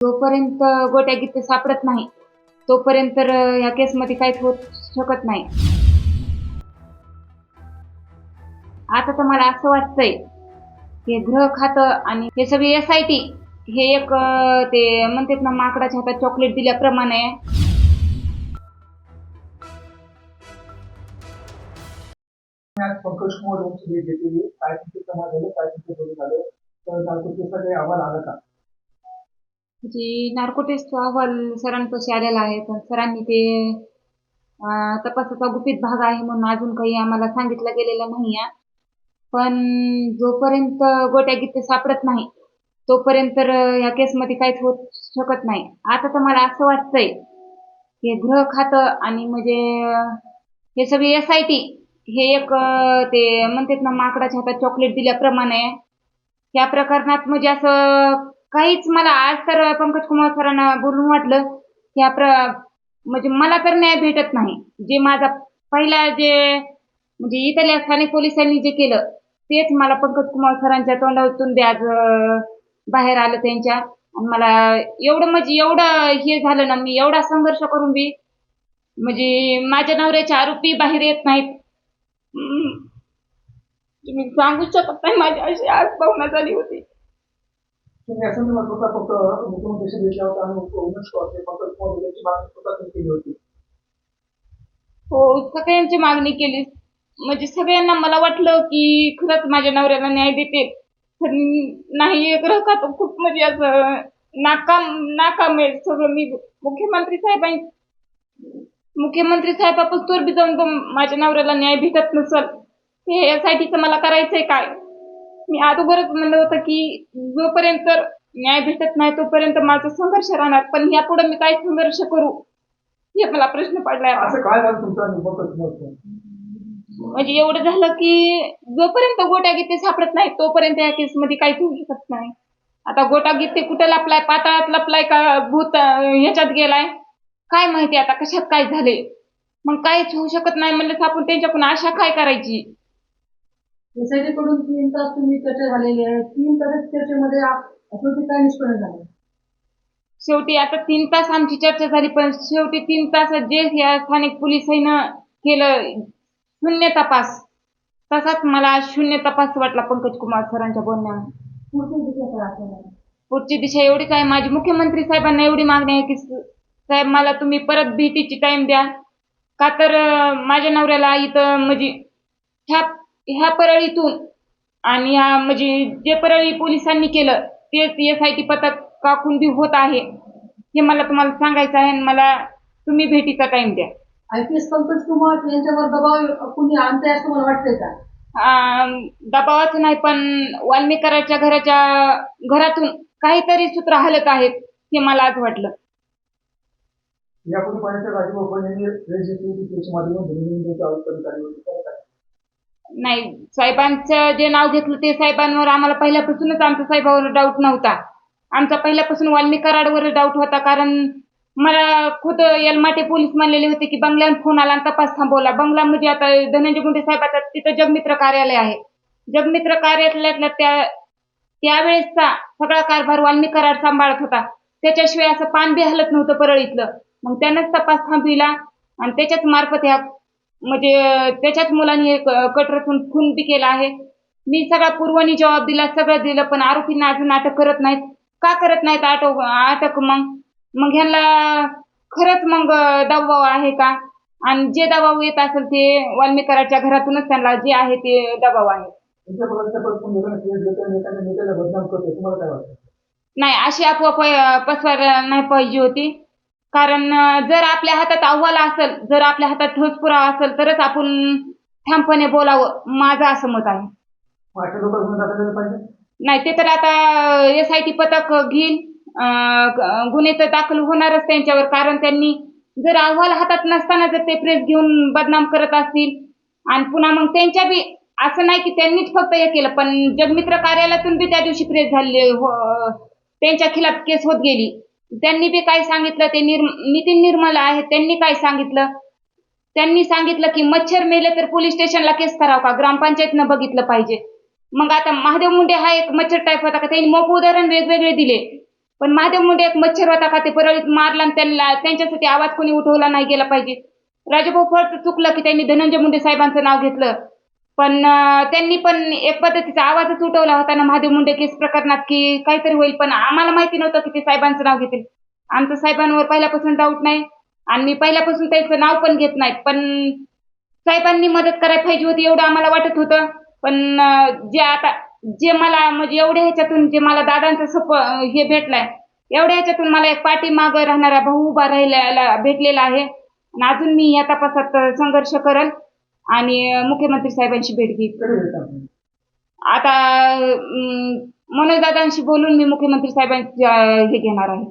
जोपर्यंत गोट्या गित्ते सापडत नाही तोपर्यंत तर ह्या केसमध्ये काहीच होत शकत नाही. आता तर मला असं वाटतंय की गृह खातं आणि हे सगळे SIT हे एक ते म्हणतात ना माकडाच्या हातात चॉकलेट दिल्याप्रमाणे आज पंकज कुमार यांची भेट घेतलेली. काय तुमचे समाज झालं, काय तुमचे बोलून झालं, तर नागपूरचा काही अहवाल आला का? जी नार्को टेस्टचा अहवाल सरांपाशी आलेला आहे, पण सरांनी ते तपासाचा गुपित भाग आहे म्हणून अजून काही आम्हाला सांगितलं गेलेलं नाही आहे. पण जोपर्यंत गोट्या गित्ते सापडत नाही तोपर्यंत तर ह्या केसमध्ये काहीच होत शकत नाही. आता तर मला असं वाटतंय की गृह खातं आणि म्हणजे हे सगळे SIT हे एक ते म्हणतात ना माकडाच्या हातात चॉकलेट दिल्याप्रमाणे या प्रकरणात म्हणजे असं काहीच मला आज तर पंकज कुमार सरांना बोलून वाटलं की म्हणजे मला तर न्याय भेटत नाही. जे माझा पहिला जे म्हणजे इथल्या स्थानिक पोलिसांनी जे केलं तेच मला पंकज कुमार सरांच्या तोंडातून ते आज बाहेर आलं त्यांच्या. आणि मला एवढं म्हणजे एवढं हे झालं ना, मी एवढा संघर्ष करून बी म्हणजे माझ्या नवऱ्याचे आरोपी बाहेर येत नाहीत. तुम्ही सांगू शकत नाही माझी अशी आज भावना झाली होती. तुम्ही असं म्हणत होता फक्त मुख्यमंत्र्यांशी भेटला होता आणि उमेश कॉर्टे पंकज कुमार यांची मागणी स्वतः केली होती. हो, सगळ्यांची मागणी केली. म्हणजे सगळ्यांना मला वाटलं की खरंच माझ्या नवऱ्याला न्याय देतील, पण नाही. एक खातं खूप म्हणजे असं नाकाम आहे सगळं. मी मुख्यमंत्री साहेबापासून बी जाऊन पण माझ्या नवऱ्याला न्याय भेटत नसल, हे यासाठीच मला करायचंय काय. मी अगोदरच म्हणलं होतं की जोपर्यंत न्याय भेटत नाही तोपर्यंत माझा संघर्ष राहणार, पण यापुढे मी काय संघर्ष करू हे मला प्रश्न पडलाय. असं काय झालं तुमचा पंकज कुमार? म्हणजे एवढं झालं की जोपर्यंत गोट्या गित्ते सापडत नाही तोपर्यंत या केसमध्ये काहीच होऊ शकत नाही. आता गोटा गित्ते कुठे लपलाय, पाताळात लपलाय का भूत ह्याच्यात गेलाय काय माहिती, आता कशात काय झाले. मग काहीच होऊ शकत नाही म्हणलं आपण त्यांच्याकडून आशा काय करायची. SIT कडून 3 तास तुम्ही चर्चा झालेली आहे. 3 तास चर्चेमध्ये शेवटी काय निष्पन्न झालं? शेवटी आता 3 तास आमची चर्चा झाली, पण शेवटी 3 तासात जे या स्थानिक पोलिसांनी केलं शून्य तपास, तसाच मला शून्य तपास वाटला पंकज कुमार सरांच्या बोलण्यावर. पुढची दिशा एवढीच आहे माझी. मुख्यमंत्री साहेबांना एवढी मागणी आहे की साहेब मला तुम्ही परत भेटीची टाइम द्या, का तर माझ्या नवऱ्याला इथं म्हणजे ह्या परळीतून आणि ह्या म्हणजे जे परळी पोलिसांनी केलं तेच SIT पथक काकून बी होत आहे हे मला तुम्हाला सांगायचं आहे. आणि मला तुम्ही भेटीचा टाइम द्या. IPS पंकज कुमार यांच्यावर दबाव कुणी आणते असं मला वाटतंय का? दबावाच नाही, पण वाल्मीकरांच्या घरातून काहीतरी सूत्र हलत आहेत हे मला आज वाटलं. यापूर्वी पाण्याच्या राजगोपाल यांनी त्याच्या माध्यमातून आरोप करण्यात आले होते. नाही, साहेबांचं जे नाव घेतलं ते साहेबांवर आम्हाला पहिल्यापासूनच आमच्या साहेबांवर डाऊट नव्हता. आमचा पहिल्यापासून वाल्मीकरांवर डाऊट होता, कारण मला खुद यलमाटे पोलीस म्हणलेले होते की बंगल्यावर फोन आला आणि तपास थांबवला. बंगला म्हणजे आता धनंजय मुंडे साहेबाचा तिथं जगमित्र कार्यालय आहे. जगमित्र कार्यालयातल्या त्यावेळेसचा सगळा कारभार वाल्मीकराड सांभाळत होता. त्याच्याशिवाय असं पान बी हलत नव्हतं परळीतलं. मग त्यानंच तपास थांबविला आणि त्याच्याच मार्फत ह्या म्हणजे त्याच्याच मुलांनी कट रचून खून बी केला आहे. मी सगळा पूर्वनी जबाब दिला, सगळं दिलं, पण आरोपींना अजून अटक करत नाहीत. का करत नाहीत अटक? मग ह्यांना खरंच मग दबाव आहे का? आणि जे दबाव येत असेल ते वाल्मीकराच्या घरातूनच त्यांना जे आहे ते दबाव आहे. नाही, अशी अफवा पसरायला नाही पाहिजे होती. कारण जर आपल्या हातात अहवाल असेल, जर आपल्या हातात ठोस पुरावा असेल तरच आपण ठामपणे बोलावं, माझं असं मत आहे. नाही, ते तर आता SIT पथक घेईल, गुन्हे तर दाखल होणारच त्यांच्यावर. कारण त्यांनी जर अहवाल हातात नसताना जर ते प्रेस घेऊन बदनाम करत असतील आणि पुन्हा मग त्यांच्या बी असं नाही की त्यांनीच फक्त हे केलं, पण जगमित्र कार्यालयातून बी त्या दिवशी प्रेस झाली, त्यांच्या खिलाफ केस होत गेली. त्यांनी बी काय सांगितलं, ते नितीन निर्मल आहे, त्यांनी काय सांगितलं, त्यांनी सांगितलं की मच्छर मेले तर पोलीस स्टेशनला केस करावं का, ग्रामपंचायतनं बघितलं पाहिजे. मग आता महादेव मुंडे हा एक मच्छर टाईप होता का, त्यांनी मोप उदाहरण वेगवेगळे दिले. पण महादेव मुंडे एक मच्छर होता का ते परळीत मारला आणि त्यांच्यासाठी आवाज कोणी उठवला नाही गेला पाहिजे. राजाभाऊ फळचं चुकलं की त्यांनी धनंजय मुंडे साहेबांचं नाव घेतलं, पण त्यांनी पण एक पद्धतीचा आवाजच उठवला होता ना महादेव मुंडे केस प्रकरणात की काहीतरी होईल, पण आम्हाला माहिती नव्हतं की ते साहेबांचं नाव घेतील. आमचं साहेबांवर पहिल्यापासून डाऊट नाही आणि मी पहिल्यापासून त्यांचं नाव पण घेत नाही, पण साहेबांनी मदत करायला पाहिजे होती एवढं आम्हाला वाटत होतं. पण जे मला म्हणजे एवढ्या ह्याच्यातून जे मला दादांचं हे भेटलंय, एवढ्या ह्याच्यातून मला एक पाठीमागं राहणारा भाऊ उभा राहिलेला भेटलेला आहे आणि अजून मी या तपासात संघर्ष करल आणि मुख्यमंत्री साहेबांची भेट घेईल. कधी भेटता आपण? आता मनोज दादांशी बोलून मी मुख्यमंत्री साहेबांची हे घेणार आहे.